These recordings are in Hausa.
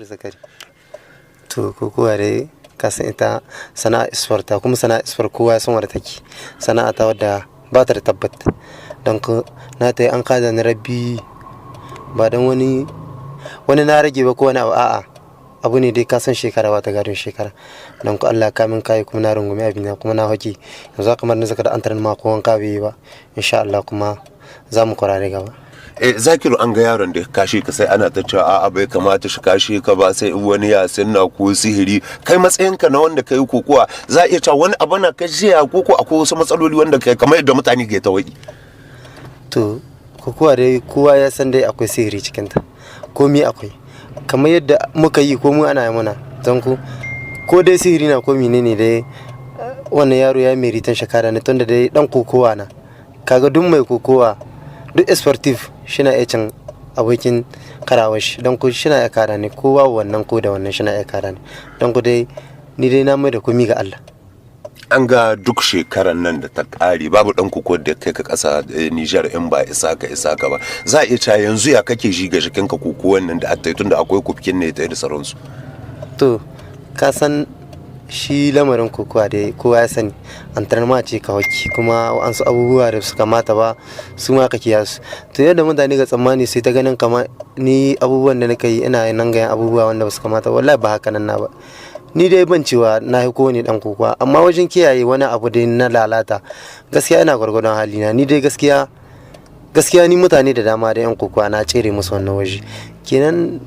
Kabiru Zakari. To kokowa dai kasan ita sana'a isfarta kuma sana'a isfar kowa san wadda take. Sana'a ta wadda ba ta da tabbata. Don ko na ta yi an kada ni rabbi ba don wani na rage ba ko wani a'a. Abu ne dai kasan shekara ba ta gadon shekara. Don ko Allah ka min kai kuma na rungumi abin kuma na hoki. Yanzu kamar na zaka da an tarin ma ko wanka bai yi ba. Insha Allah kuma za mu kwarare gaba. Zakiru an ga yaron da kashe ka sai ana ta cewa a'a bai kamata shi kashe ka ba sai wani ya sanna ko sihiri kai matsayinka na wanda kai kokowa za iya cewa wani abu na kashe ya koko akwai wasu matsaloli wanda kai kamar yadda mutane ke tawaki. To kokowa dai kowa ya san dai akwai sihiri cikin ta komai akwai kamar yadda muka yi ko mu ana yi mana don ko dai sihiri na ko menene dai wannan yaro ya meritan shekara ne tunda dai dan kokowa na kaga duk mai kokowa duk sportive shina iya cin abokin karawashi don ku shina iya kara ne kowa wannan ko da wannan shina iya kara ne don ku dai ni dai na mai da komi ga Allah. An ga duk shekaran nan da ta kare babu dan kuko da kai ka kasa Niger in ba isa ka ba za a iya cewa yanzu ya kake ji ga jikin ka koko wannan da attai tunda akwai kufkin ne ta da sauransu. To ka san shi lamarin kokowa dai kowa ya sani antarma ce ka hoki kuma wasu abubuwa da suka mata ba su ma ka kiyasu to yadda mutane ga tsammani sai ta ganin kama ni abubuwan da nake yi ina nan ga abubuwa wanda ba su kamata wallahi ba haka nan na ba ni dai ban cewa na yi kowane dan kokowa amma wajen kiyaye wani abu dai na lalata gaskiya ina gwargwadon halina ni dai gaskiya ni mutane da dama da yan kokowa na cire musu wannan waje kenan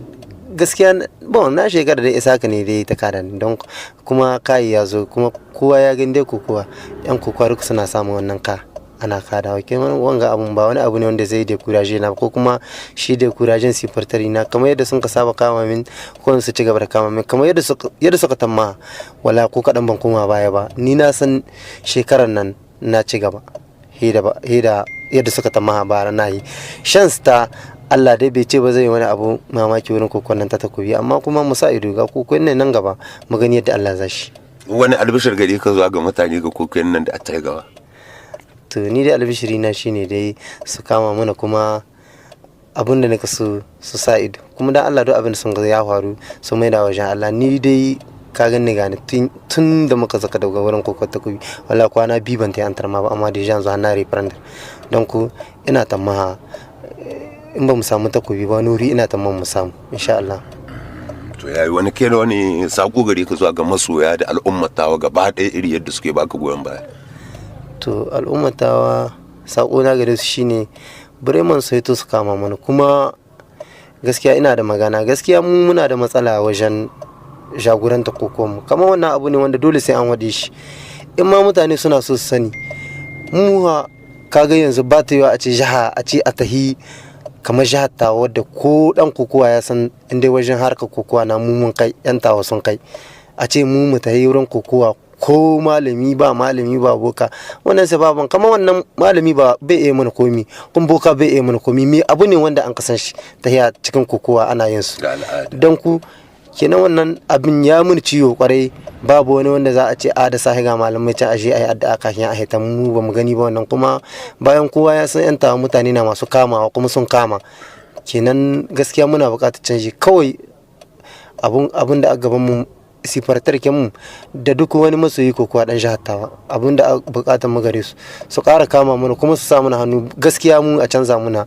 gaskiya bon na shekara da isa ka ne dai ta kada don kuma kai ya zo kuma kowa ya gani dai kokowa yan kokowa duk suna samun wannan ka ana kada kenan wanga abun ba wani abu ne wanda zai da kuraje na ko kuma shi da kurajen sifartari na kamar yadda sun ka saba kama min ko su ci gaba da kama min kamar yadda suka tamma wala ko kadan ban koma baya ba ni na san shekaran nan na ci gaba hida yadda suka tamma bara na yi chance ta Allah dai bai ce ba zai wani abu mamaki wurin kokon nan ta takobi amma kuma mu sa ido ga kokon nan gaba mu gani yadda Allah za shi. Wani albishir gari ka zuwa ga mutane ga kokon nan da a tai gaba. To ni dai albishiri na shine dai su kama mana kuma abin da nake su sa ido kuma dan Allah duk abin da sun ga ya faru su mai da wajen Allah ni dai ka gani gani tun da muka zaka daga wurin kokon takobi wallahi kwana biyu ban ta yantar ma ba amma da yanzu har na referendum don ku ina tamaha in ba mu samu takobi ba nuri ina tamman mu samu insha Allah. To yayi wani kene wani sako gare ka zuwa ga masoya da al'ummatawa gaba ɗaya iri yadda suke baka goyon baya. To al'ummatawa sako na gare su shine Bremen sai to su kama mana kuma gaskiya ina da magana gaskiya mu muna da matsala wajen jagoranta kokon mu kamar wannan abu ne wanda dole sai an wade shi in ma mutane suna so su sani mu kaga yanzu ba ta yiwa a ce jaha a ce a tahi kamar jihar tawa wadda ko dan kokowa ya san inda wajen harkar kokowa na mun kai yan tawa sun kai a ce mu tayi wurin kokowa ko malami ba boka wannan sababan kamar wannan malami ba bai yi mana komi kun boka bai yi mana komi me abu ne wanda an kasan shi tahiya cikin kokowa ana yin su don ku kenan wannan abin ya mun ciwo kwarai babu wani wanda za a ce da sahi ga malamai can ashe ayi addu'a kafin a haita mu ba mu gani ba wannan kuma bayan kowa ya san yan tawa mutane na masu kamawa kuma sun kama kenan gaskiya muna buƙatar canji kawai abun da a gaban mu sifartar mu da duk wani masoyi ko kuwa dan jihar tawa abun da buƙatar mu gare su ƙara kama mana kuma su sa mana hannu gaskiya mu a canza muna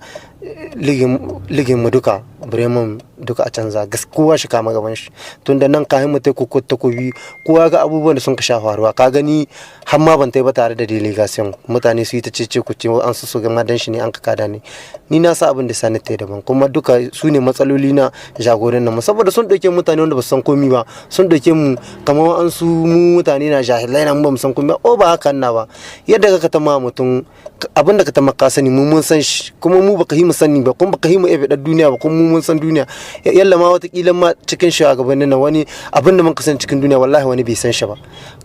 ligin mu duka Bremen duka a canza kowa shi kama gaban shi tunda nan kayan mu tai kokko takobi kowa ga abubuwan da sun ka sha faruwa ka gani har ma ban tai ba tare da delegation mutane su yi ta cece ku ce an su ga madan shi ne an ka kada ne ni na sa abin da sani tai daban kuma duka su ne matsaloli na jagoran nan saboda sun dauke mutane wanda ba su san komi ba sun dauke mu kamar an su mu mutane na jahilai na mu ba mu san komi ba ba haka na ba yadda ka tama mutum abin da ka tama ka sani mu mun san shi kuma mu baka yi mu sani ba kuma baka yi mu ebe duniya ba kuma mu mun san duniya yalla ma watakila ma cikin shugabannin nan wani abin da mun kasan cikin duniya wallahi wani bai san shi ba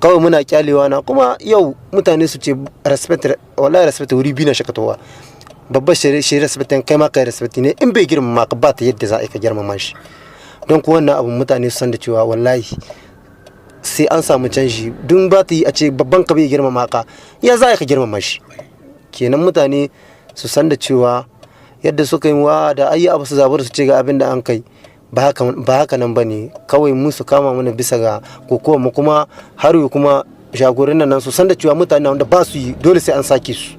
kawai muna kyalewa na kuma yau mutane su ce respect wallahi respect wuri bi na shakatowa babbar shi respect kai ma kai respect ne in bai girmama ka ba ta yadda za a ka girmama shi don ku wannan abun mutane su san da cewa wallahi sai an samu canji dun ba ta yi a ce babban ka bai girmama ka ya za ka girmama shi kenan mutane su san da cewa yadda suka yi wa da ayi abu su zabar su ce ga abin da an kai ba haka nan bane, kawai mu su kama mana bisa ga kokowa mu, kuma har kuma jagoran nan su san da cewa mutane wanda ba su yi dole sai an sake su.